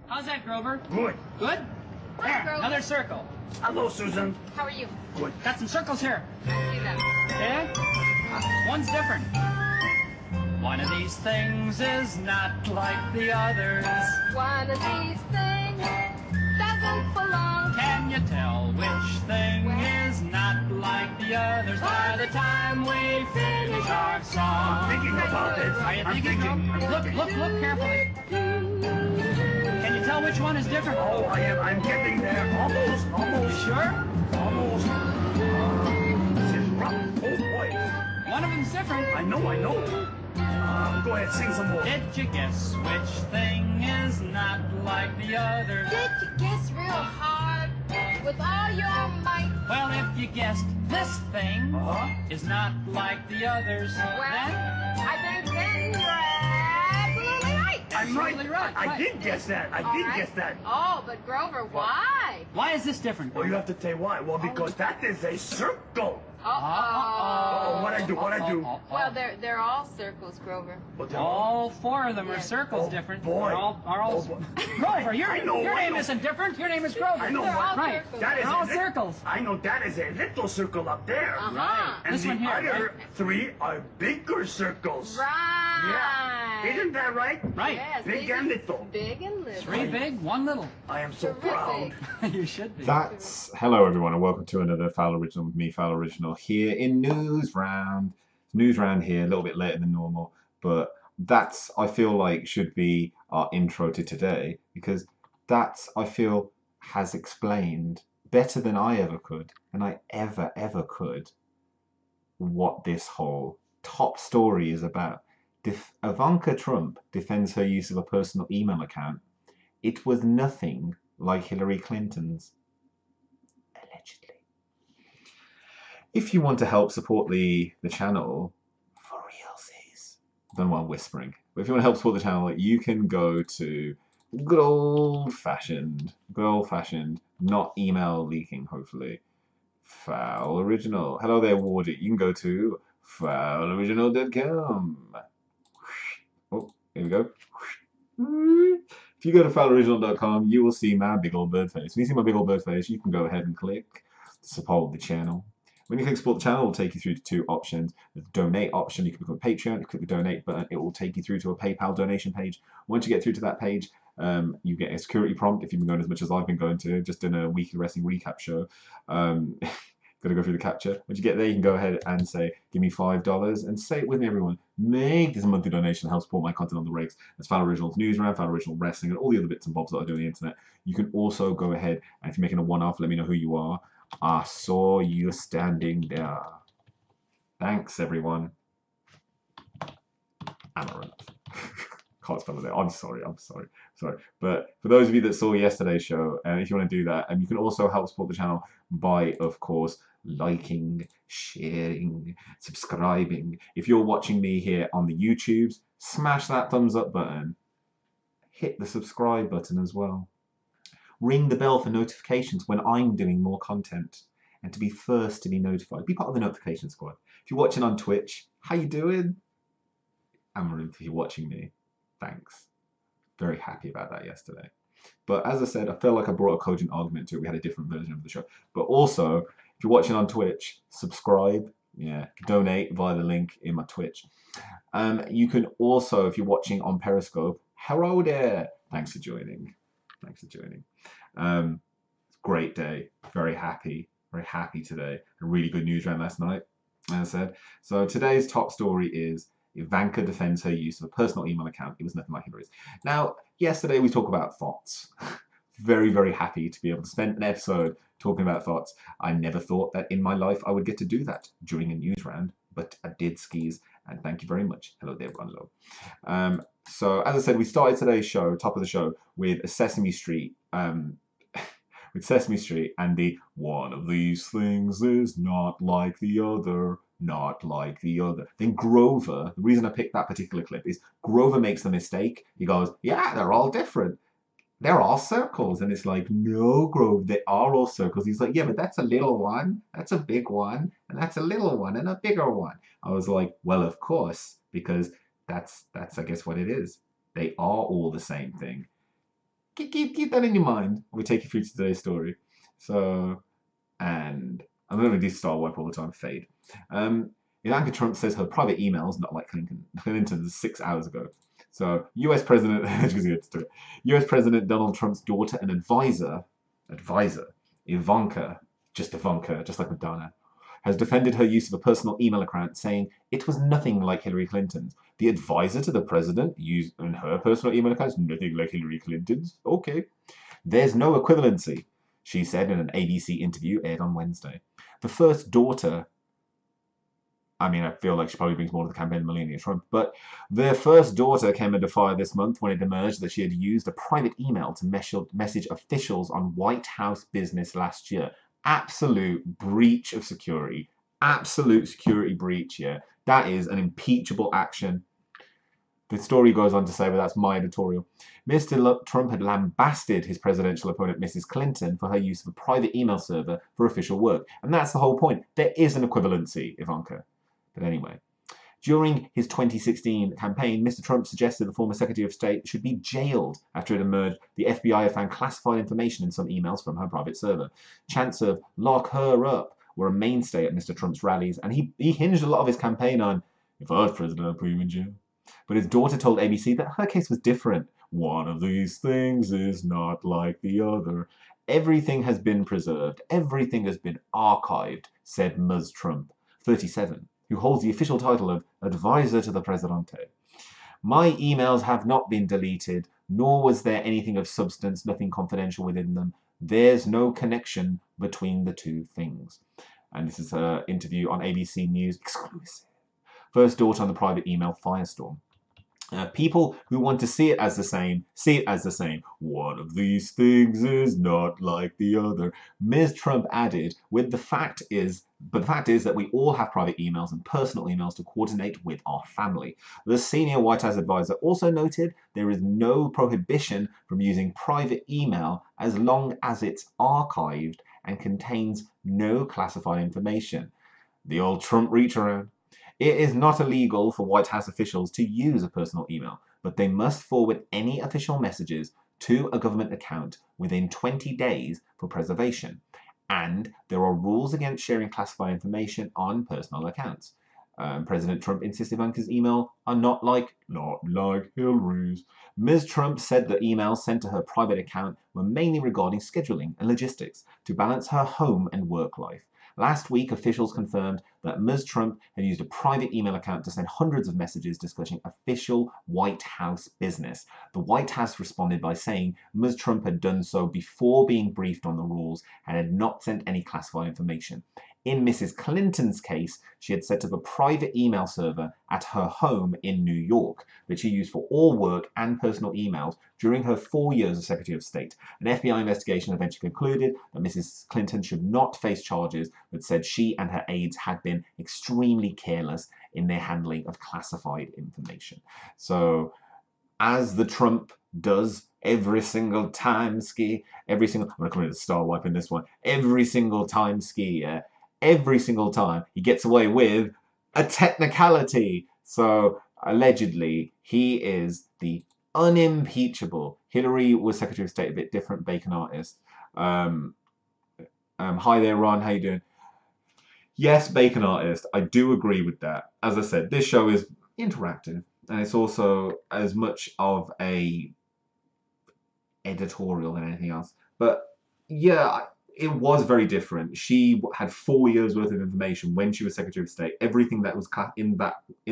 How's that, Grover? Good. Good? Hi, Grover. Another circle. Hello, Susan. How are you? Good. Got some circles here. I see them. Yeah? One's different. One of these things is not like the others. One of these things doesn't belong. Can you tell which thing is not like the others by the time we finish our song? Thinking about this. Are you I'm thinking? thinking. Look carefully. Can you tell which one is different? Oh, I'm getting there. Almost. You sure? Almost. This is rough. Oh, boy. One of them's different. I know. Go ahead, sing some more. Did you guess which thing is not like the others? Did you guess real hard with all your might? Well, if you guessed this thing is not like the others, Well, then I think then you're absolutely right. I'm right. Absolutely right. I did guess that. I All did right. guess that. Oh, but Grover, why? why is this different? Well, you have to tell why. Well, because that is a circle. Uh-oh. Oh, what I do? Well, they're all circles, Grover. Well, they're All four of them are Yes. circles Oh, different. boy. Are all Oh, boy. Grover, your I know. name isn't different. Your name is Grover. I know, They're all right. circles. That is They're all a lit- circles. I know that is a little circle up there. Uh-huh. And This the one here, other right? three are bigger circles. Right. Yeah. Isn't that right? Right. Yes, Big these and are little. Big and little. Three big, one little. I am so Terrific. proud. You should be. That's hello everyone and welcome to another Fowl Original with me, Fowl Original, here in Newsround. Newsround here, a little bit later than normal, but that's I feel like should be our intro to today because that's I feel has explained better than I ever could, and I ever could, what this whole top story is about. Ivanka Trump defends her use of a personal email account. It was nothing like Hillary Clinton's. Allegedly. If you want to help support the channel, for realsies, don't know why I'm whispering, but if you want to help support the channel, you can go to good old fashioned, not email leaking, hopefully, Fowl Original. Hello there, Wardy. You can go to fowloriginal.com. Oh, here we go. If you go to fowloriginal.com, you will see my big old bird face. When you see my big old bird face, you can go ahead and click support the channel. When you click support the channel, it will take you through to two options. The donate option, you can become a Patreon. You click the donate button, it will take you through to a PayPal donation page. Once you get through to that page, you get a security prompt if you've been going as much as I've been going to, just in a weekly wrestling recap show. Got to go through the capture. Once you get there, you can go ahead and say, give me $5, and say it with me, everyone. Make this a monthly donation to help support my content on the rigs. That's Fowl Originals Newsround, Fowl Original Wrestling, and all the other bits and bobs that I do on the internet. You can also go ahead, and if you're making a one-off, let me know who you are. I saw you standing there. Thanks, everyone. Amaranth. Can't spell it there. I'm sorry. But for those of you that saw yesterday's show, if you want to do that, you can also help support the channel by, of course, liking, sharing, subscribing. If you're watching me here on the YouTubes, smash that thumbs up button. Hit the subscribe button as well. Ring the bell for notifications when I'm doing more content and to be first to be notified. Be part of the notification squad. If you're watching on Twitch, how you doing? Amaranth, if you're watching me, thanks. Very happy about that yesterday. But as I said, I felt like I brought a cogent argument to it. We had a different version of the show. But also, if you're watching on Twitch, subscribe. Yeah, donate via the link in my Twitch. You can also, if you're watching on Periscope, hello there. Thanks for joining. Great day. Very happy today. A really good news round last night, as I said. So today's top story is Ivanka defends her use of a personal email account. It was nothing like Hillary's. Now, yesterday we talked about thoughts. Very happy to be able to spend an episode talking about thoughts. I never thought that in my life I would get to do that during a news round, but I did, skis, and thank you very much. Hello there, Runlow. So, as I said, we started today's show, top of the show, with a Sesame Street, with Sesame Street and the one of these things is not like the other. Not like the other. Then Grover, the reason I picked that particular clip is Grover makes the mistake. He goes, yeah, they're all different. They're all circles. And it's like, no, Grover, they are all circles. He's like, yeah, but that's a little one. That's a big one. And that's a little one and a bigger one. I was like, well, of course, because that's I guess what it is. They are all the same thing. keep that in your mind. We'll take you through to today's story. So, and I'm going to do star wipe all the time. Fade. Ivanka Trump says her private emails, not like Clinton's 6 hours ago. So, U.S. President, U.S. President Donald Trump's daughter and advisor, Ivanka, just like Madonna, has defended her use of a personal email account, saying it was nothing like Hillary Clinton's. The advisor to the president used in her personal email account is nothing like Hillary Clinton's. Okay. There's no equivalency, she said in an ABC interview aired on Wednesday. The first daughter, I mean, I feel like she probably brings more to the campaign than Melania Trump, but their first daughter came under fire this month when it emerged that she had used a private email to message officials on White House business last year. Absolute breach of security. Absolute security breach, yeah. That is an impeachable action. The story goes on to say, but that's my editorial. Mr. Trump had lambasted his presidential opponent, Mrs. Clinton, for her use of a private email server for official work. And that's the whole point. There is an equivalency, Ivanka. But anyway, during his 2016 campaign, Mr. Trump suggested the former Secretary of State should be jailed after it emerged the FBI had found classified information in some emails from her private server. Chants of "lock her up" were a mainstay at Mr. Trump's rallies, and he hinged a lot of his campaign on, "If I was president, I'd put you in jail." But his daughter told ABC that her case was different. "One of these things is not like the other. Everything has been preserved. Everything has been archived," said Ms. Trump, 37, who holds the official title of Advisor to the Presidente. "My emails have not been deleted, nor was there anything of substance, nothing confidential within them. There's no connection between the two things." And this is her interview on ABC News exclusive. First daughter on the private email firestorm. People who want to see it as the same, see it as the same. "One of these things is not like the other," Ms. Trump added, but the fact is that we all have private emails and personal emails to coordinate with our family. The senior White House advisor also noted there is no prohibition from using private email as long as it's archived and contains no classified information. The old Trump reach around. It is not illegal for White House officials to use a personal email, but they must forward any official messages to a government account within 20 days for preservation. And there are rules against sharing classified information on personal accounts. President Trump insists Ivanka's email are not like Hillary's. Ms. Trump said the emails sent to her private account were mainly regarding scheduling and logistics to balance her home and work life. Last week, officials confirmed that Ms. Trump had used a private email account to send hundreds of messages discussing official White House business. The White House responded by saying Ms. Trump had done so before being briefed on the rules and had not sent any classified information. In Mrs. Clinton's case, she had set up a private email server at her home in New York, which she used for all work and personal emails during her 4 years as Secretary of State. An FBI investigation eventually concluded that Mrs. Clinton should not face charges, but said she and her aides had been extremely careless in their handling of classified information. So, as the Trump does every single time ski, I'm going to come in the star wipe in this one, every single time ski, every single time he gets away with a technicality. So allegedly he is the unimpeachable. Hillary was Secretary of State, a bit different, bacon artist. Hi there, Ron, how you doing? Yes, bacon artist, I do agree with that. As I said, this show is interactive and it's also as much of a editorial than anything else. But yeah, it was very different. She had 4 years worth of information when she was Secretary of State. Everything that was in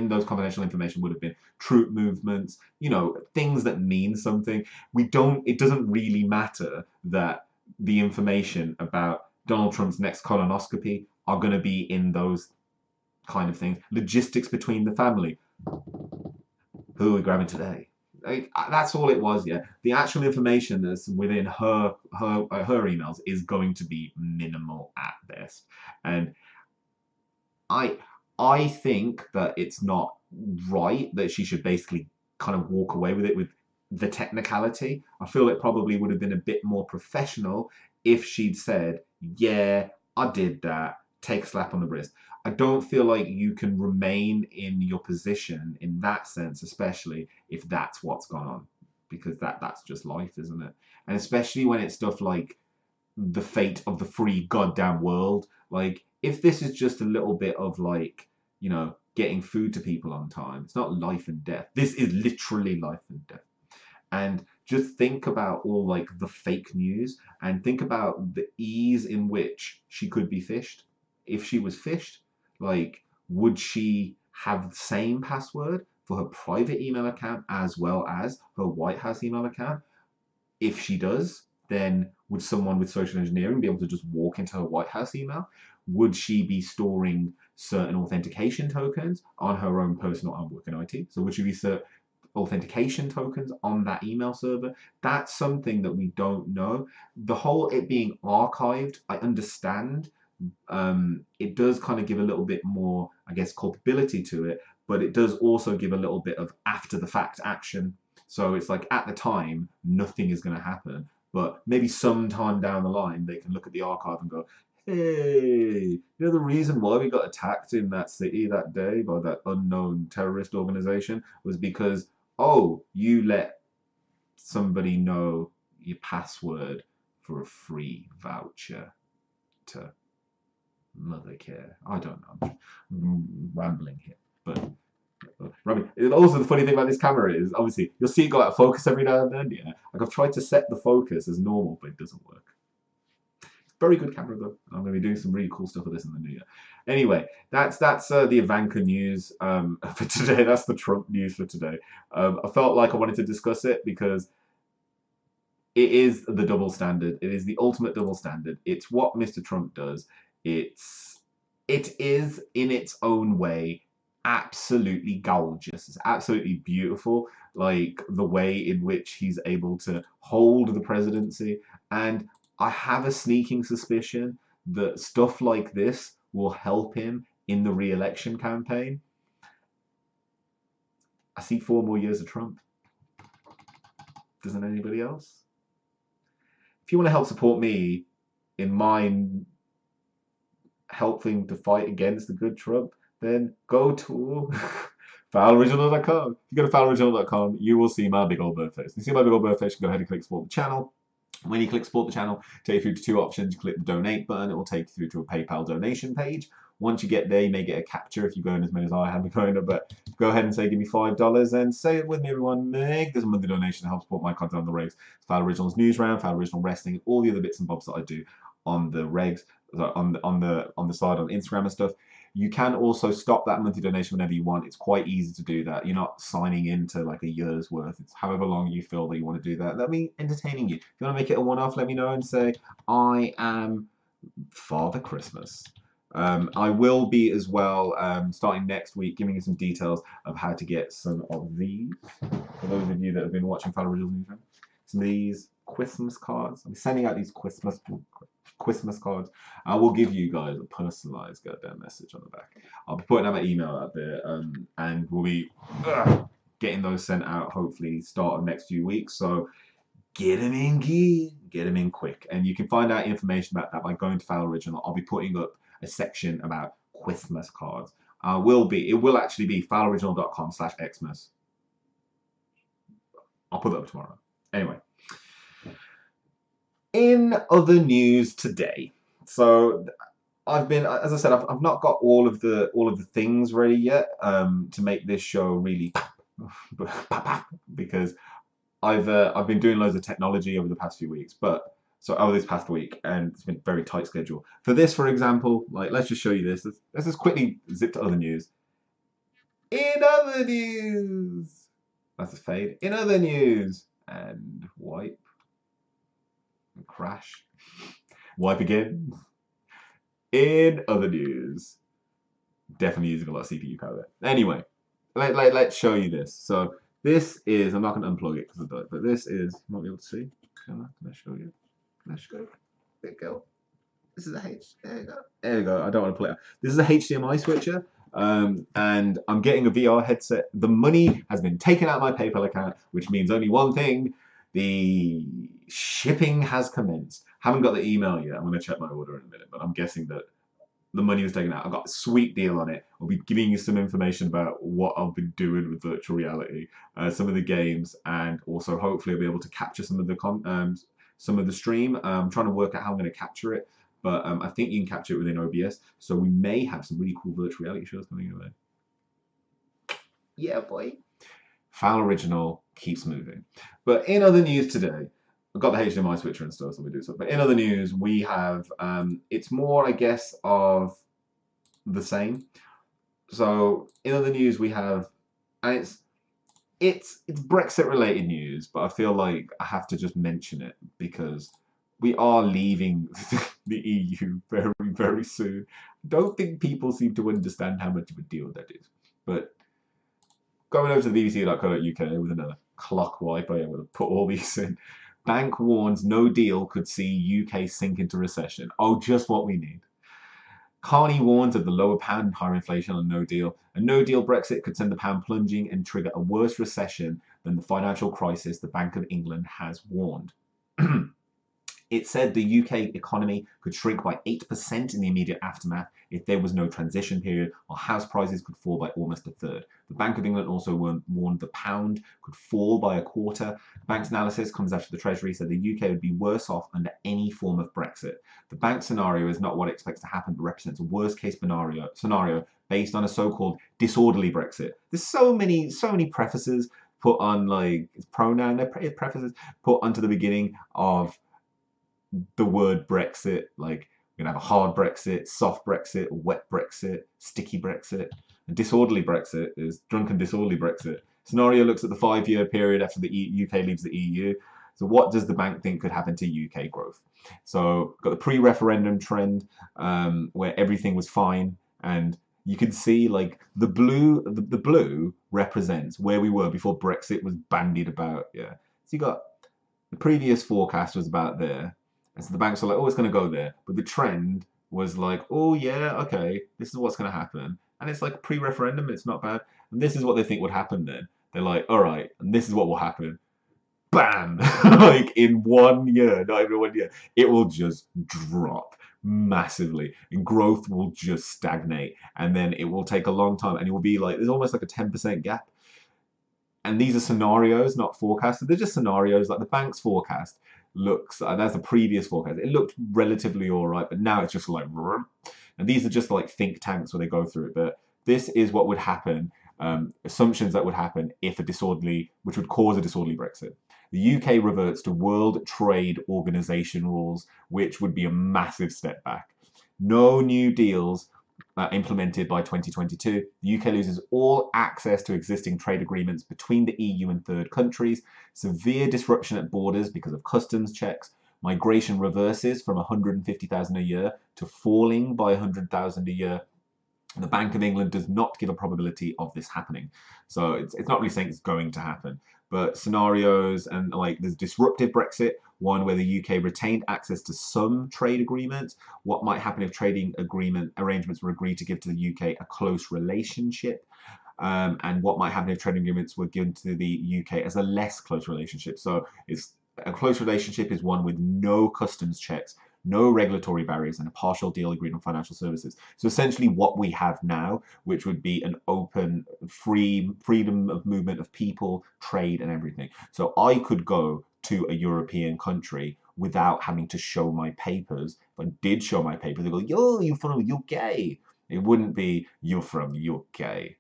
those confidential information would have been troop movements, you know, things that mean something. It doesn't really matter that the information about Donald Trump's next colonoscopy are going to be in those kind of things. Logistics between the family. Who are we grabbing today? That's all it was, yeah. The actual information that's within her emails is going to be minimal at best. And I think that it's not right that she should basically kind of walk away with it with the technicality. I feel it probably would have been a bit more professional if she'd said, yeah, I did that, take a slap on the wrist. I don't feel like you can remain in your position in that sense, especially if that's what's gone on. because that's just life, isn't it? And especially when it's stuff like the fate of the free goddamn world. Like, if this is just a little bit of, like, you know, getting food to people on time, it's not life and death. This is literally life and death. And just think about all, like, the fake news, and think about the ease in which she could be phished. If she was phished, like, would she have the same password for her private email account as well as her White House email account? If she does, then would someone with social engineering be able to just walk into her White House email? Would she be storing certain authentication tokens on her own personal, I'm working IT, so would she be authentication tokens on that email server? That's something that we don't know. The whole it being archived, I understand. It does kind of give a little bit more, I guess, culpability to it, but it does also give a little bit of after the fact action. So it's like at the time, nothing is going to happen, but maybe sometime down the line, they can look at the archive and go, hey, you know the reason why we got attacked in that city that day by that unknown terrorist organization was because, oh, you let somebody know your password for a free voucher to Mothercare. I don't know. I'm rambling here, but also the funny thing about this camera is obviously you'll see it go out of focus every now and then. Yeah, like I've tried to set the focus as normal, but it doesn't work. Very good camera though. I'm going to be doing some really cool stuff with this in the new year. Anyway, that's the Ivanka news for today. That's the Trump news for today. I felt like I wanted to discuss it because it is the double standard. It is the ultimate double standard. It's what Mr. Trump does. It is in its own way absolutely gorgeous. It's absolutely beautiful, like the way in which he's able to hold the presidency. And I have a sneaking suspicion that stuff like this will help him in the re-election campaign. I see 4 more years of Trump. Doesn't anybody else? If you want to help support me in my helping to fight against the good Trump, then go to fowloriginal.com. If you go to fowloriginal.com, you will see my big old bird face. If you see my big old bird face, you go ahead and click support the channel. When you click support the channel, take you through to 2 options. You click the donate button, it will take you through to a PayPal donation page. Once you get there, you may get a capture if you go in as many as I have been going, but go ahead and say give me $5 and say it with me, everyone. Make this a monthly donation to help support my content on the regs. Fowl Originals Newsround, Fowl Original Wrestling, all the other bits and bobs that I do on the regs, on the side on Instagram and stuff. You can also stop that monthly donation whenever you want. It's quite easy to do that. You're not signing into like a year's worth. It's however long you feel that you want to do that. Let me entertaining you. If you want to make it a one-off, let me know and say, I am Father Christmas. I will be as well, starting next week, giving you some details of how to get some of these. For those of you that have been watching Fowl Originals Newsround, some of these Christmas cards. I'm sending out these Christmas cards. I will give you guys a personalized goddamn message on the back. I'll be putting out my email out there, and we'll be getting those sent out hopefully start of next few weeks. So get them in gear, get them in quick. And you can find out information about that by going to Fowl Original. I'll be putting up a section about Christmas cards. It will actually be fowloriginal.com/Xmas. I'll put that up tomorrow. Anyway. In other news today, so I've been, as I said, I've not got all of the things ready yet to make this show really because I've been doing loads of technology over the past few weeks, over this past week, and it's been a very tight schedule. For this, for example, like let's just show you this. Let's just quickly zip to other news. In other news, that's a fade. In other news, and wipe. And crash. Wipe again. In other news, definitely using a lot of CPU power there. Anyway, let's show you this. So this is, I'm not going to unplug it because I don't, but this is, you might be able to see. Can I show you? Let's go. There you go. This is a there you go. There you go. I don't want to pull it out. This is a HDMI switcher. And I'm getting a VR headset. The money has been taken out of my PayPal account, which means only one thing. The shipping has commenced. Haven't got the email yet. I'm going to check my order in a minute, but I'm guessing that the money was taken out. I got a sweet deal on it. I'll be giving you some information about what I've been doing with virtual reality, some of the games, and also hopefully I'll be able to capture some of the stream. I'm trying to work out how I'm going to capture it, but I think you can capture it within OBS. So we may have some really cool virtual reality shows coming your way. Yeah, boy. Fowl original keeps moving. But in other news today, I've got the HDMI switcher and stuff, so we do stuff. But in other news, we have, it's more, I guess, of the same. So in other news, we have, and it's Brexit related news, but I feel like I have to just mention it because we are leaving the EU very, very soon. I don't think people seem to understand how much of a deal that is. But going over to the bbc.co.uk with another clock wipe, I'm going to put all these in. Bank warns no deal could see UK sink into recession. Oh, just what we need. Carney warns of the lower pound and higher inflation on no deal. A no deal Brexit could send the pound plunging and trigger a worse recession than the financial crisis the Bank of England has warned. It said the UK economy could shrink by 8% in the immediate aftermath if there was no transition period, while house prices could fall by almost a third. The Bank of England also warned the pound could fall by a quarter. The bank's analysis comes after the Treasury said the UK would be worse off under any form of Brexit. The bank scenario is not what it expects to happen, but represents a worst-case scenario based on a so-called disorderly Brexit. There's so many prefaces put on, like, it's pronoun, they're prefaces put onto the beginning of the word Brexit, like we're gonna have a hard Brexit, soft Brexit, wet Brexit, sticky Brexit. And disorderly Brexit is drunken disorderly Brexit. Scenario looks at the 5-year period after the UK leaves the EU. So what does the bank think could happen to UK growth? So got the pre-referendum trend where everything was fine, and you can see like the blue represents where we were before Brexit was bandied about. Yeah. So you got the previous forecast was about there. And so the banks were like, oh, it's going to go there. But the trend was like, oh, yeah, okay, this is what's going to happen. And it's like pre-referendum, it's not bad. And this is what they think would happen then. They're like, all right, and this is what will happen. Bam! Like in 1 year, not even 1 year, it will just drop massively. And growth will just stagnate. And then it will take a long time. And it will be like, there's almost like a 10% gap. And these are scenarios, not forecasted. They're just scenarios. Like the bank's forecast looks, and that's the previous forecast, it looked relatively all right, but now it's just like, and these are just like think tanks where they go through it. But this is what would happen, assumptions that would happen if a disorderly, which would cause a disorderly Brexit. The UK reverts to World Trade Organization rules, which would be a massive step back. No new deals implemented by 2022. The UK loses all access to existing trade agreements between the EU and third countries. Severe disruption at borders because of customs checks. Migration reverses from 150,000 a year to falling by 100,000 a year. And the Bank of England does not give a probability of this happening. So it's not really saying it's going to happen. But scenarios and like there's disruptive Brexit, one where the UK retained access to some trade agreements. What might happen if trading arrangements were agreed to give to the UK a close relationship? And what might happen if trading agreements were given to the UK as a less close relationship? So it's a close relationship is one with no customs checks, no regulatory barriers, and a partial deal agreed on financial services. So essentially what we have now, which would be an open, freedom of movement of people, trade and everything. So I could go to a European country without having to show my papers. If I did show my papers, they go, yo, you're from UK. It wouldn't be, you're from UK.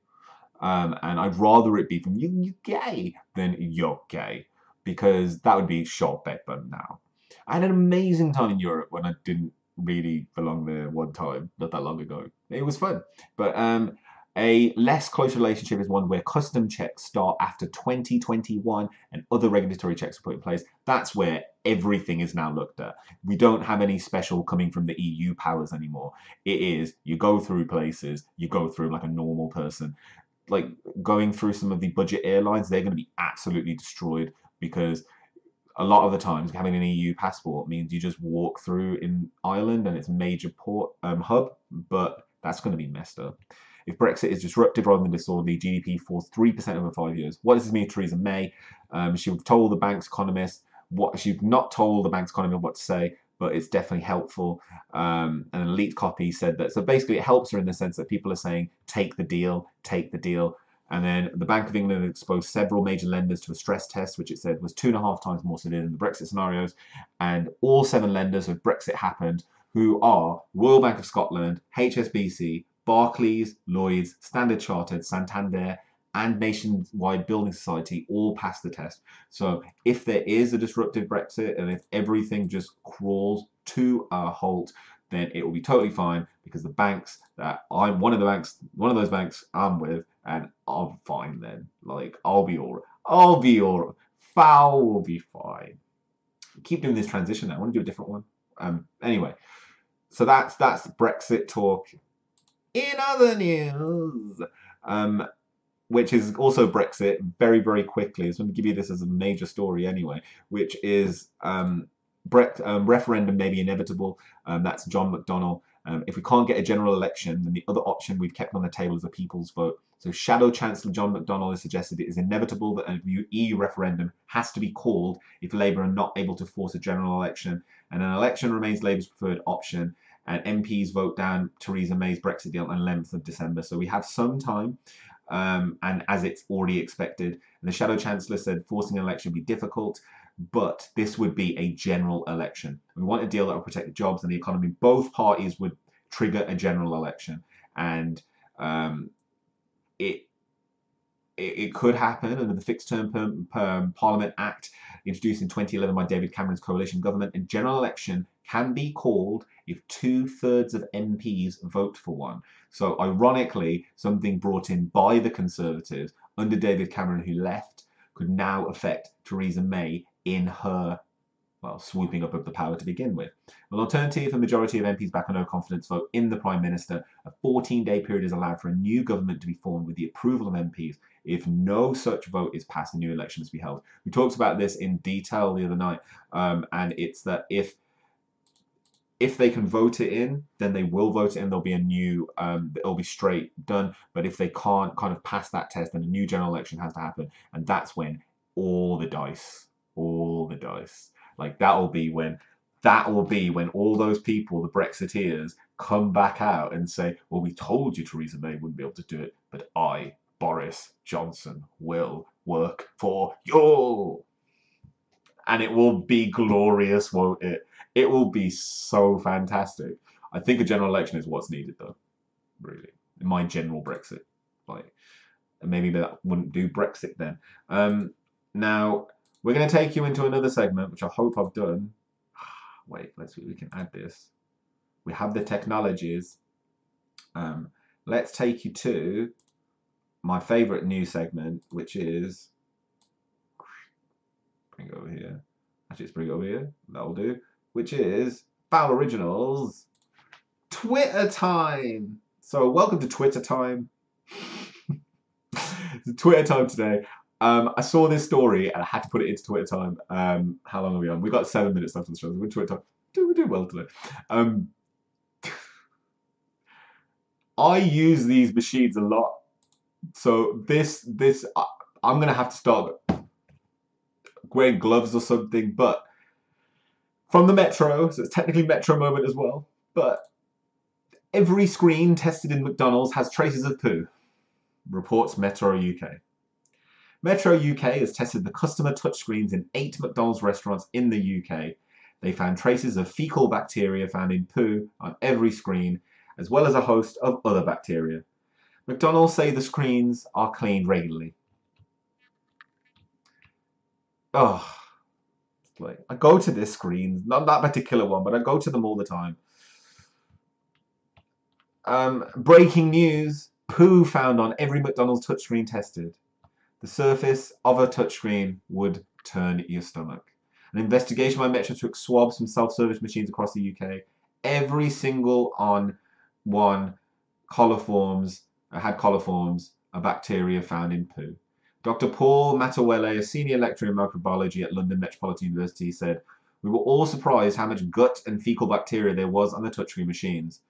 And I'd rather it be from UK than UK, because that would be short bet button now. I had an amazing time in Europe when I didn't really belong there one time, not that long ago. It was fun. But a less close relationship is one where custom checks start after 2021 and other regulatory checks are put in place. That's where everything is now looked at. We don't have any special coming from the EU powers anymore. It is, you go through places, you go through like a normal person. Like going through some of the budget airlines, they're going to be absolutely destroyed because a lot of the times having an EU passport means you just walk through in Ireland and it's a major port hub, but that's going to be messed up. If Brexit is disruptive rather than disorderly, GDP falls 3% over 5 years. What does this mean to Theresa May? She told the bank's economists she's not told the bank's economists what to say, but it's definitely helpful. An elite copy said that. So basically, it helps her in the sense that people are saying, take the deal, take the deal. And then the Bank of England exposed several major lenders to a stress test, which it said was 2.5 times more severe than the Brexit scenarios. And all 7 lenders, if Brexit happened, who are Royal Bank of Scotland, HSBC, Barclays, Lloyds, Standard Chartered, Santander, and Nationwide Building Society, all passed the test. So if there is a disruptive Brexit and if everything just crawls to a halt, then it will be totally fine, because the banks that I'm one of those banks I'm with, and I'm fine then. Like, I'll be all right. I'll be all right. Fowl will be fine. Keep doing this transition now. I want to do a different one. Anyway, so that's Brexit talk. In other news, which is also Brexit, very, very quickly. So I'm going to give you this as a major story anyway, which is referendum may be inevitable. That's John McDonnell. If we can't get a general election, then the other option we've kept on the table is a people's vote. So Shadow Chancellor John McDonnell has suggested it is inevitable that an EU referendum has to be called if Labour are not able to force a general election, and an election remains Labour's preferred option, and MPs vote down Theresa May's Brexit deal on the 11th of December. So we have some time, and as it's already expected. And the Shadow Chancellor said forcing an election would be difficult, but this would be a general election. We want a deal that will protect the jobs and the economy. Both parties would trigger a general election, and it could happen under the Fixed Term Parliament Act introduced in 2011 by David Cameron's coalition government. A general election can be called if 2/3 of MPs vote for one. So ironically, something brought in by the Conservatives under David Cameron, who left, could now affect Theresa May in her, well, swooping up of the power to begin with. An alternative, a majority of MPs back a no confidence vote in the Prime Minister. A 14-day period is allowed for a new government to be formed with the approval of MPs. If no such vote is passed, a new election is to be held. We talked about this in detail the other night, and it's that if they can vote it in, then they will vote it in. There'll be a new, it'll be straight done. But if they can't kind of pass that test, then a new general election has to happen. And that's when all the dice, like that will be when all those people, the Brexiteers, come back out and say, well, we told you Theresa May wouldn't be able to do it, but I, Boris Johnson, will work for you. And it will be glorious, won't it? It will be so fantastic. I think a general election is what's needed, though, really. In my general Brexit. Like, maybe that wouldn't do Brexit then. Now, we're going to take you into another segment, which I hope I've done. Wait, let's see if we can add this. We have the technologies. Let's take you to my favourite news segment, which is... Bring it over here. Actually, let's bring it over here. That'll do. Which is Fowl Originals Twitter Time. So, welcome to Twitter Time. It's Twitter Time today. I saw this story and I had to put it into Twitter Time. How long are we on? We've got 7 minutes left on the show. We're Twitter Time. We do well today. I use these machines a lot. So I'm gonna have to start wearing gloves or something. But from the Metro, so it's technically Metro moment as well. But every screen tested in McDonald's has traces of poo, reports Metro UK. Metro UK has tested the customer touchscreens in 8 McDonald's restaurants in the UK. They found traces of fecal bacteria found in poo on every screen, as well as a host of other bacteria. McDonald's say the screens are cleaned regularly. Oh, like, I go to this screen, not that particular one, but I go to them all the time. Breaking news, poo found on every McDonald's touchscreen tested. The surface of a touchscreen would turn your stomach. An investigation by Metro took swabs from self-service machines across the UK. Every single one had coliforms, a bacteria found in poo. Dr. Paul Matawele, a senior lecturer in microbiology at London Metropolitan University, said, "We were all surprised how much gut and fecal bacteria there was on the touchscreen machines.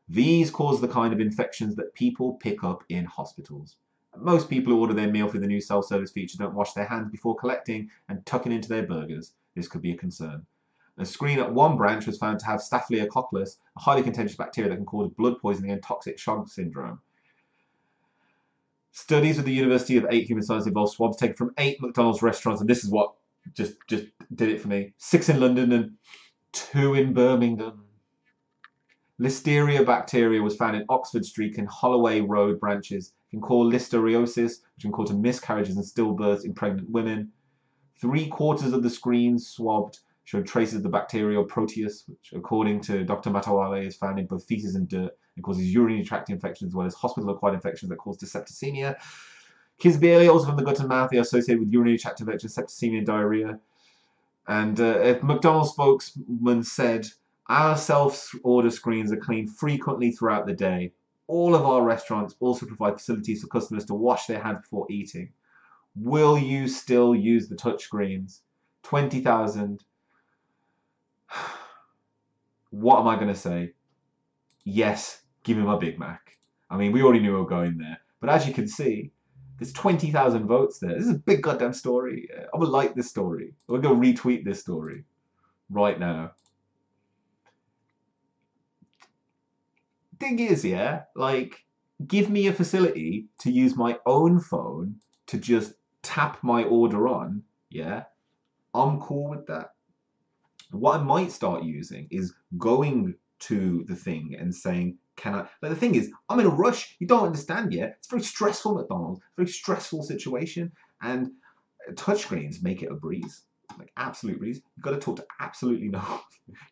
These cause the kind of infections that people pick up in hospitals. Most people who order their meal through the new self-service feature don't wash their hands before collecting and tucking into their burgers. This could be a concern. A screen at one branch was found to have Staphylococcus, a highly contagious bacteria that can cause blood poisoning and toxic shock syndrome. Studies with the University of 8 Human Sciences involved swabs taken from 8 McDonald's restaurants, and this is what just did it for me. 6 in London and 2 in Birmingham. Listeria bacteria was found in Oxford Street and Holloway Road branches. It can cause listeriosis, which can cause miscarriages and stillbirths in pregnant women. 3/4 of the screens swabbed showed traces of the bacterial Proteus, which, according to Dr. Matawale, is found in both feces and dirt and causes urinary tract infections as well as hospital-acquired infections that cause septicemia. Kisbelia, also from the gut and mouth, they are associated with urinary tract infections, septicemia, and diarrhea. And if McDonald's spokesman said, our self-order screens are cleaned frequently throughout the day. All of our restaurants also provide facilities for customers to wash their hands before eating. Will you still use the touch screens? 20,000. What am I going to say? Yes, give me my Big Mac. I mean, we already knew we were going there. But as you can see, there's 20,000 votes there. This is a big goddamn story. I'm going to like this story. I'm going to retweet this story right now. Thing is, yeah, like, give me a facility to use my own phone to just tap my order on, yeah, I'm cool with that. What I might start using is going to the thing and saying, can I, like the thing is, I'm in a rush, you don't understand yet, it's very stressful McDonald's, very stressful situation, and touchscreens make it a breeze, like absolute breeze. You've got to talk to absolutely no one.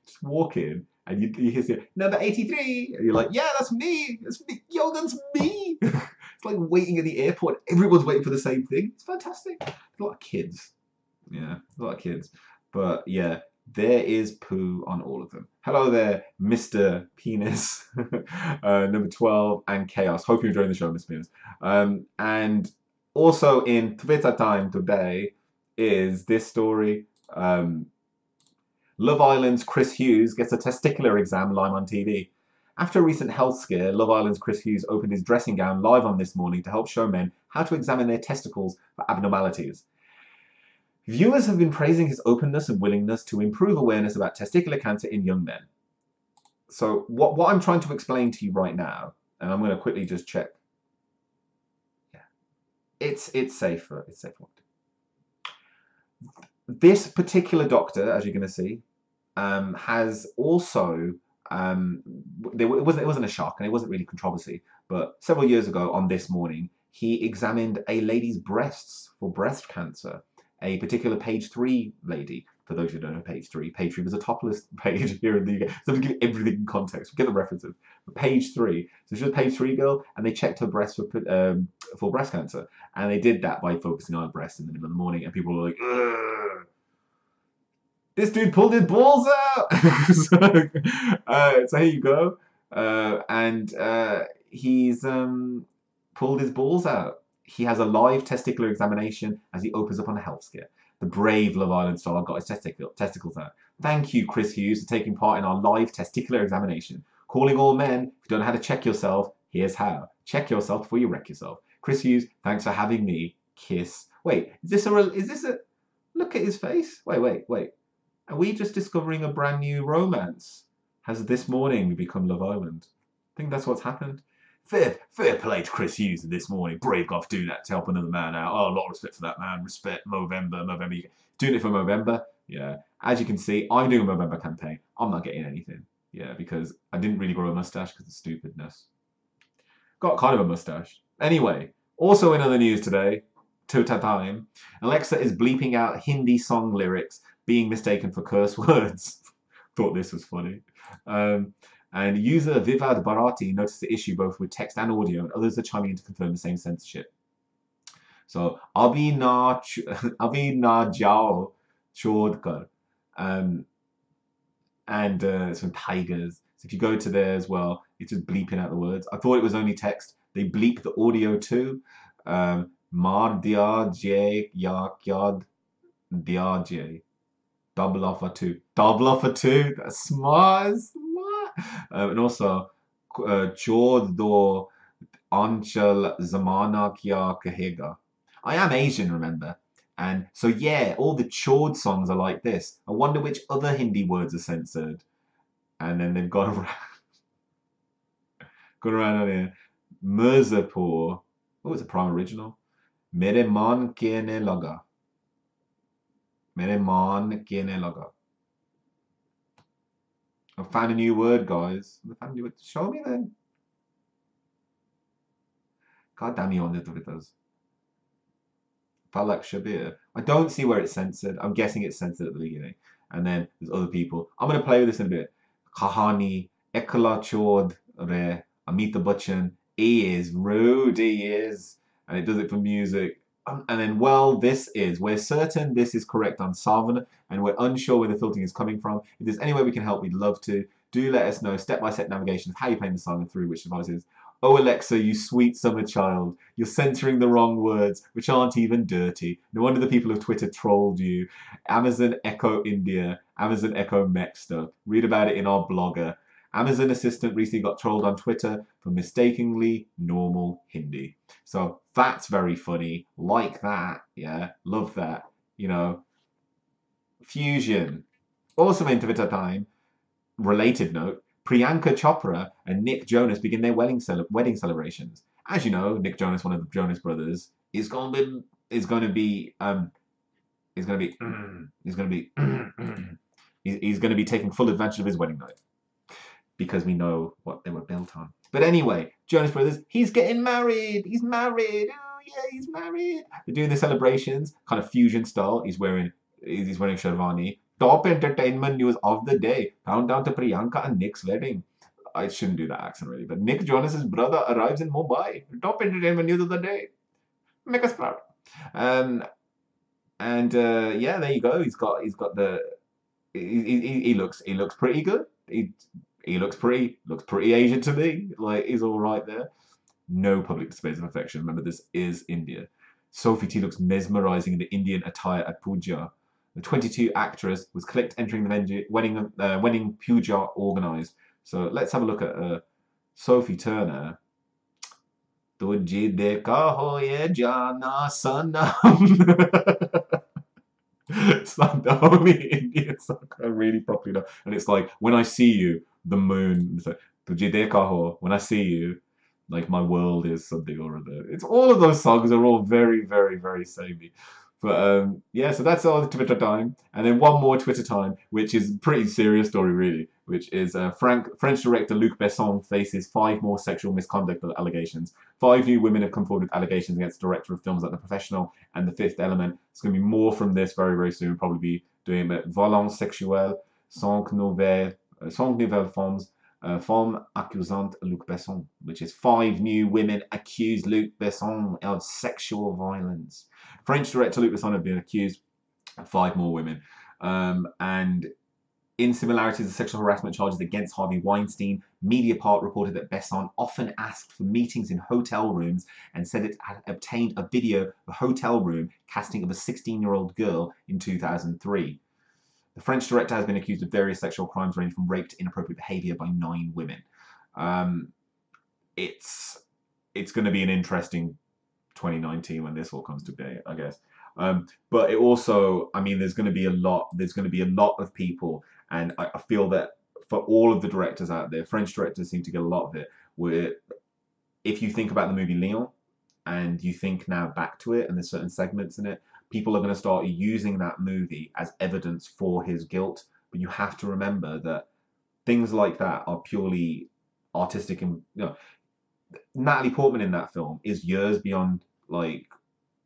Just walk in and you hear number 83 and you're like, yeah, that's me, yo, that's me. It's like waiting at the airport, everyone's waiting for the same thing. It's fantastic. There's a lot of kids, yeah, a lot of kids, but yeah, there is poo on all of them. Hello there, Mr. Penis, number 12, and Chaos. Hope you're enjoying the show, Mr. Penis. And also in Twitter time today is this story. Love Island's Chris Hughes gets a testicular exam live on TV. After a recent health scare, Love Island's Chris Hughes opened his dressing gown live on This Morning to help show men how to examine their testicles for abnormalities. Viewers have been praising his openness and willingness to improve awareness about testicular cancer in young men. So what I'm trying to explain to you right now, and I'm going to quickly just check. Yeah, it's safer. It's safer. This particular doctor, as you're going to see, has also it wasn't a shock and it wasn't really controversy, but several years ago on This Morning, he examined a lady's breasts for breast cancer. A particular page 3 lady. For those who don't know page 3 was a topless page here in the UK. So to give everything in context, get the references. But page 3, so she was a page 3 girl, and they checked her breasts for breast cancer, and they did that by focusing on her breasts in the middle of the morning, and people were like, ugh. This dude pulled his balls out. So here you go, and he's pulled his balls out. He has a live testicular examination as he opens up on a health scare. The brave Love Island star got his testicles out. Thank you, Chris Hughes, for taking part in our live testicular examination. Calling all men, if you don't know how to check yourself, here's how. Check yourself before you wreck yourself. Chris Hughes, thanks for having me. Kiss. Wait, is this a, look at his face. Wait. Are we just discovering a brand new romance? Has This Morning become Love Island? I think that's what's happened. Fair play to Chris Hughes This Morning. Brave guy for doing that to help another man out. Oh, a lot of respect for that man. Respect Movember. Doing it for Movember. Yeah. As you can see, I'm doing a Movember campaign. I'm not getting anything. Yeah, because I didn't really grow a mustache because of stupidness. Got kind of a mustache. Anyway, also in other news today, Twitter time, Alexa is bleeping out Hindi song lyrics being mistaken for curse words. Thought this was funny. And user Vivad Bharati noticed the issue both with text and audio, and others are chiming in to confirm the same censorship. So, Abhi na jao chodkar. And it's from Tigers. So if you go to there as well, it's just bleeping out the words. I thought it was only text. They bleep the audio too. Mar dia je ya kyad dia je. Double offer two. That's smart. And also, Chod do Anchal Zamana Kya Kahega. I am Asian, remember, And so yeah, all the chord songs are like this. I wonder which other Hindi words are censored. And then they've gone around, gone around on here. Mirzapur. Oh, it's a prime original. Mere maan kehne laga. Mere maan kehne laga. I found a new word, guys. I found a new word. Show me then. God damn you on the Twitters. Falak Shabir. I don't see where it's censored. I'm guessing it's censored at the beginning. And then there's other people. I'm going to play with this in a bit. Kahani, Ekala Chod Re, Amitabh Bachchan. He is rude, he is. And it does it for music. And then, well, we're certain this is correct on Savan, and we're unsure where the filtering is coming from. If there's any way we can help, we'd love to. Do let us know step-by-step navigation of how you're playing the song and through which devices. Oh, Alexa, you sweet summer child. You're censoring the wrong words, which aren't even dirty. No wonder the people of Twitter trolled you. Amazon Echo India, Amazon Echo Mech stuff. Read about it in our blogger. Amazon assistant recently got trolled on Twitter for mistakenly normal Hindi. So that's very funny. Like that, yeah. Love that. You know. Fusion. Also in Twitter time. Related note. Priyanka Chopra and Nick Jonas begin their wedding celebrations. As you know, Nick Jonas, one of the Jonas brothers, is going to be taking full advantage of his wedding night because we know what they were built on. But anyway, Jonas Brothers, he's getting married. He's married. Oh yeah, he's married. They're doing the celebrations, kind of fusion style. He's wearing sherwani. Top entertainment news of the day. Countdown to Priyanka and Nick's wedding. I shouldn't do that accent really, but Nick Jonas's brother arrives in Mumbai. Top entertainment news of the day. Make us proud. Yeah, there you go. He's got the. He looks pretty good. He looks pretty Asian to me. Like he's all right there. No public displays of affection. Remember, this is India. Sophie T looks mesmerizing in the Indian attire at puja. The 22 actress was clicked entering the wedding puja organized. So let's have a look at Sophie Turner. Tujhe dekha ho ye jana sanam. It's like the only Indian song I really properly know. And it's like, when I see you, the moon. It's like, Tujhe dekha ho, when I see you, like my world is something or other. It's all of those songs are all very, very, very samey. But yeah, so that's all the Twitter time. And then one more Twitter time, which is a pretty serious story, really, which is French director Luc Besson faces 5 more sexual misconduct allegations. 5 new women have come forward with allegations against the director of films like The Professional and The Fifth Element. It's going to be more from this very, very soon. We'll probably be doing Violence Sexuelle, 5 nouvelles femmes. Femme accusante Luc Besson, which is 5 new women accuse Luc Besson of sexual violence. French director Luc Besson have been accused of 5 more women. And in similarities to sexual harassment charges against Harvey Weinstein, Mediapart reported that Besson often asked for meetings in hotel rooms and said it had obtained a video of a hotel room casting of a 16-year-old girl in 2003. The French director has been accused of various sexual crimes ranging from rape to inappropriate behaviour by 9 women. It's going to be an interesting 2019 when this all comes to be, I guess. But it also, I mean, there's going to be a lot of people, and I feel that for all of the directors out there, French directors seem to get a lot of it. Where if you think about the movie Leon, and you think now back to it, and there's certain segments in it, people are going to start using that movie as evidence for his guilt. But you have to remember that things like that are purely artistic, and Natalie Portman in that film is years beyond like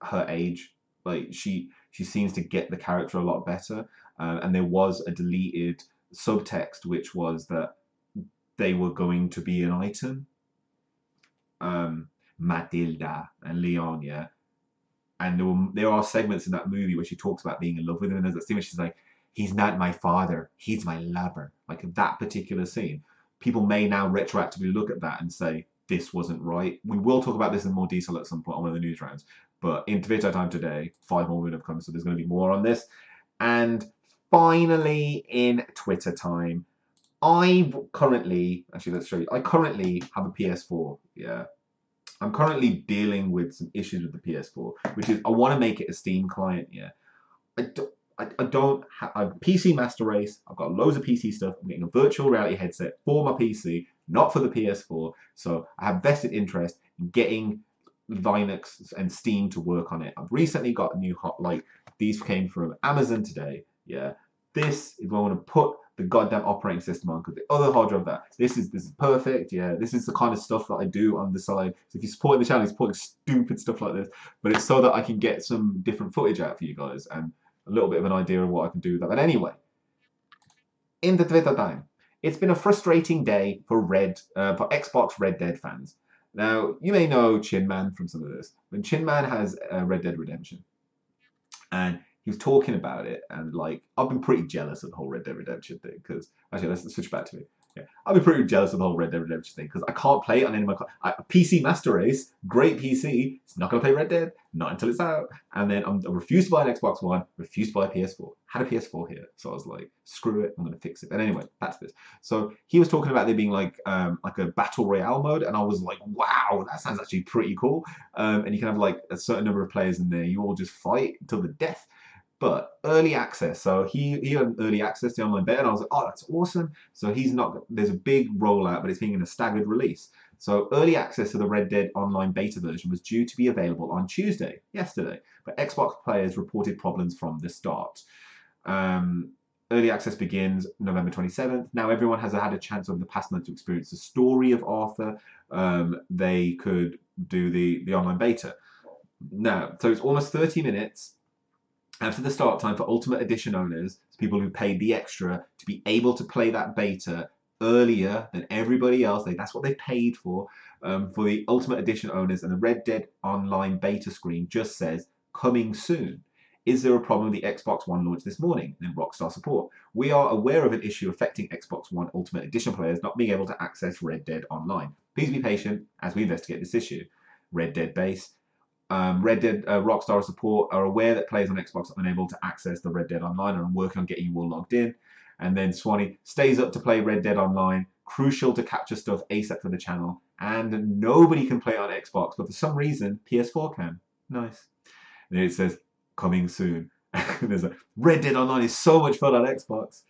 her age. Like she seems to get the character a lot better. And there was a deleted subtext, which was that they were going to be an item. Matilda and Leon, yeah. And there are segments in that movie where she talks about being in love with him, and there's that scene where she's like, he's not my father, he's my lover. Like that particular scene. People may now retroactively look at that and say, this wasn't right. We will talk about this in more detail at some point on one of the news rounds. But in Twitter time today, 5 more women have come, so there's going to be more on this. And finally, in Twitter time, I currently have a PS4. Yeah, I'm currently dealing with some issues with the PS4, which is I want to make it a Steam client. Yeah, I don't have a PC Master Race. I've got loads of PC stuff. I'm getting a virtual reality headset for my PC, not for the PS4. So I have vested interest in getting Linux and Steam to work on it. I've recently got a new these came from Amazon today. Yeah, this is what I want to put the goddamn operating system on, because the other hard drive that this is perfect. Yeah, this is the kind of stuff that I do on the side. So if you're supporting the channel, you're supporting stupid stuff like this, but it's so that I can get some different footage out for you guys and a little bit of an idea of what I can do with that. But anyway, in the Twitter time, it's been a frustrating day for Xbox Red Dead fans. Now, you may know Chin Man from some of this, but Chin Man has Red Dead Redemption, and he was talking about it, and like I've been pretty jealous of the whole Red Dead Redemption thing, because actually let's switch back to me. Yeah, I've been pretty jealous of the whole Red Dead Redemption thing because I can't play it on any of my PC Master Race, great PC. It's not gonna play Red Dead, not until it's out. And then I refused to buy an Xbox One, refused to buy a PS4. Had a PS4 here, so I was like, screw it, I'm gonna fix it. But anyway, back to this. So he was talking about there being like a battle royale mode, and I was like, wow, that sounds actually pretty cool. And you can have like a certain number of players in there. You all just fight till the death. But early access, so he had early access to online beta, and I was like, oh, that's awesome. So there's a big rollout, but it's being in a staggered release. So early access to the Red Dead Online beta version was due to be available on Tuesday, yesterday, but Xbox players reported problems from the start. Early access begins November 27th. Now everyone has had a chance over the past month to experience the story of Arthur. They could do the online beta. Now, so it's almost 30 minutes after the start time for Ultimate Edition owners, people who paid the extra, to be able to play that beta earlier than everybody else. That's what they paid for the Ultimate Edition owners. And the Red Dead Online beta screen just says, coming soon. Is there a problem with the Xbox One launch this morning? And Rockstar support. We are aware of an issue affecting Xbox One Ultimate Edition players not being able to access Red Dead Online. Please be patient as we investigate this issue. Red Dead base. Red Dead Rockstar support are aware that players on Xbox are unable to access the Red Dead Online and are working on getting you all logged in. And then Swanee stays up to play Red Dead Online, crucial to capture stuff ASAP for the channel, and nobody can play on Xbox, but for some reason PS4 can. Nice. And then it says coming soon. There's a Red Dead Online is so much fun on Xbox.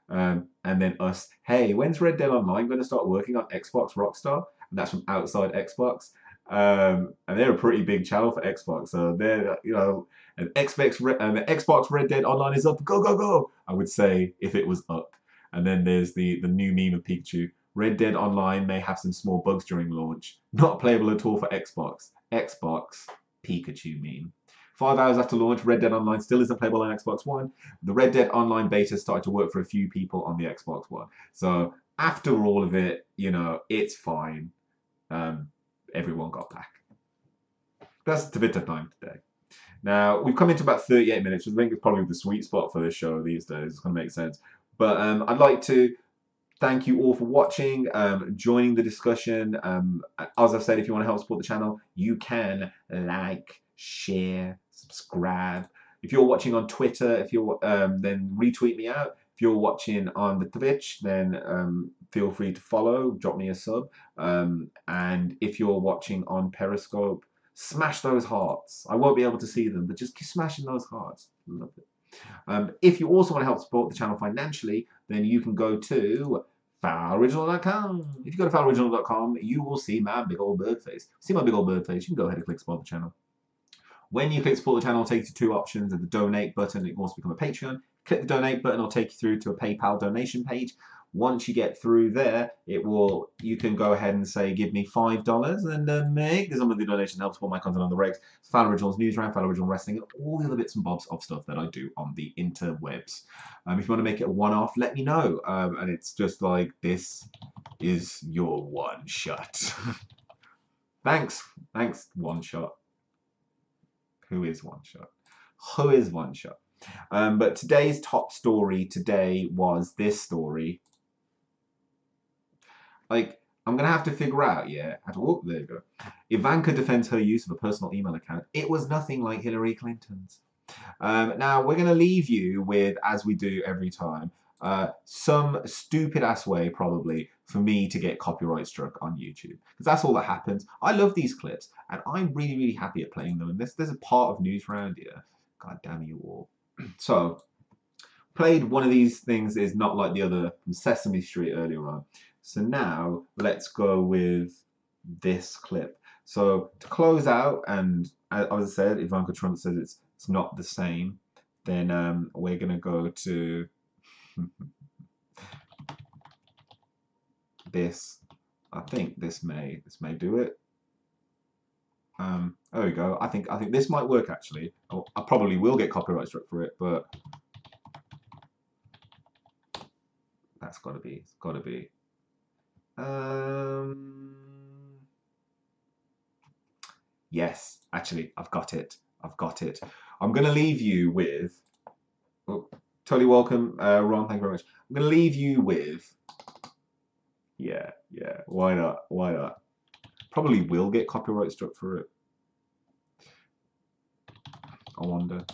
And then us, hey, when's Red Dead Online going to start working on Xbox Rockstar? And that's from outside Xbox. And they're a pretty big channel for Xbox, so they're, you know, and the Xbox Red Dead Online is up, go, go, go, I would say, if it was up. And then there's the new meme of Pikachu. Red Dead Online may have some small bugs during launch, not playable at all for Xbox. Xbox Pikachu meme. 5 hours after launch, Red Dead Online still isn't playable on Xbox One. The Red Dead Online beta started to work for a few people on the Xbox One. So after all of it, you know, it's fine. Everyone got back. That's the bit of time today. Now, we've come into about 38 minutes, which I think is probably the sweet spot for this show these days. It's going to make sense. But I'd like to thank you all for watching, joining the discussion. As I've said, if you want to help support the channel, you can like, share, subscribe. If you're watching on Twitter, then retweet me out. If you're watching on the Twitch, then feel free to follow, drop me a sub. And if you're watching on Periscope, smash those hearts. I won't be able to see them, but just keep smashing those hearts. Love it. If you also want to help support the channel financially, then you can go to fowloriginal.com. If you go to fowloriginal.com, you will see my big old bird face. See my big old bird face, you can go ahead and click support the channel. When you click support the channel, it'll take you to two options. At the donate button, it can also become a Patreon. Click the donate button, it'll take you through to a PayPal donation page. Once you get through there, you can go ahead and say, give me $5 and make some of the donation help support my content on the regs. Fowl Originals Newsround, Fowl Original Wrestling, and all the other bits and bobs of stuff that I do on the interwebs. If you want to make it a one-off, let me know. And it's just like, this is your one shot. Thanks, one shot. Who is one shot? Who is one shot? But today's top story today was this story. Like, I'm going to have to figure out, yeah. Oh, there you go. Ivanka defends her use of a personal email account. It was nothing like Hillary Clinton's. Now, we're going to leave you with, as we do every time, some stupid-ass way, probably, for me to get copyright struck on YouTube, because that's all that happens. I love these clips, and I'm really, really happy at playing them. And there's a part of Newsround here. God damn you all. So, played one of these things is not like the other from Sesame Street earlier on. So now let's go with this clip. So to close out, and as I said, Ivanka Trump says it's not the same, then we're gonna go to this. I think this may do it. There we go. I think this might work actually. I probably will get copyright struck for it, but that's gotta be. It's gotta be. Yes, actually, I've got it. I've got it. I'm gonna leave you with. Oh, totally welcome, Ron. Thank you very much. I'm gonna leave you with. Yeah. Why not? Why not? Probably will get copyright struck for it. I wonder.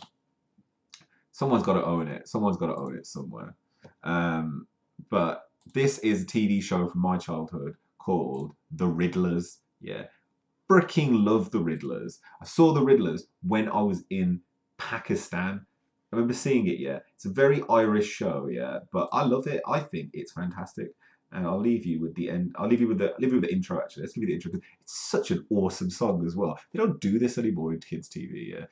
Someone's got to own it. Someone's got to own it somewhere. But this is a TV show from my childhood called The Riddlers. Yeah. Freaking love The Riddlers. I saw The Riddlers when I was in Pakistan. I remember seeing it, yeah. It's a very Irish show, yeah. But I love it. I think it's fantastic. And I'll leave you with the end. I'll leave you with the intro, actually. Let's give you the intro, because it's such an awesome song as well. They don't do this anymore in kids' TV, yeah.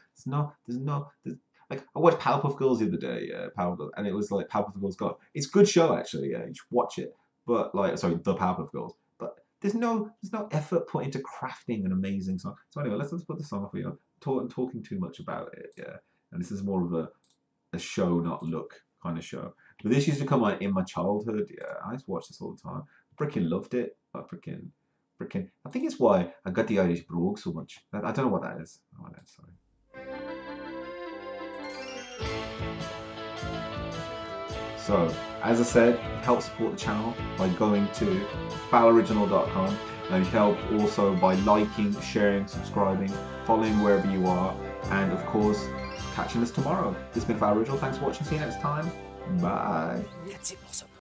Like, I watched Powerpuff Girls the other day, yeah, Powerpuff Girls, and it was like Powerpuff Girls God. It's a good show, actually, yeah. You should watch it. But, like, sorry, the Powerpuff Girls. But there's no effort put into crafting an amazing song. So anyway, let's put the song up for you. I'm talking too much about it, yeah. And this is more of a show, not look kind of show. But this used to come on in my childhood. Yeah, I used to watch this all the time. Freaking loved it. I freaking. I think it's why I got the Irish brogue so much. I don't know what that is. Oh, no, sorry. So, as I said, help support the channel by going to fowloriginal.com. And help also by liking, sharing, subscribing, following wherever you are, and of course, catching us tomorrow. This has been Fowl Original. Thanks for watching. See you next time. Bye. That's it, awesome.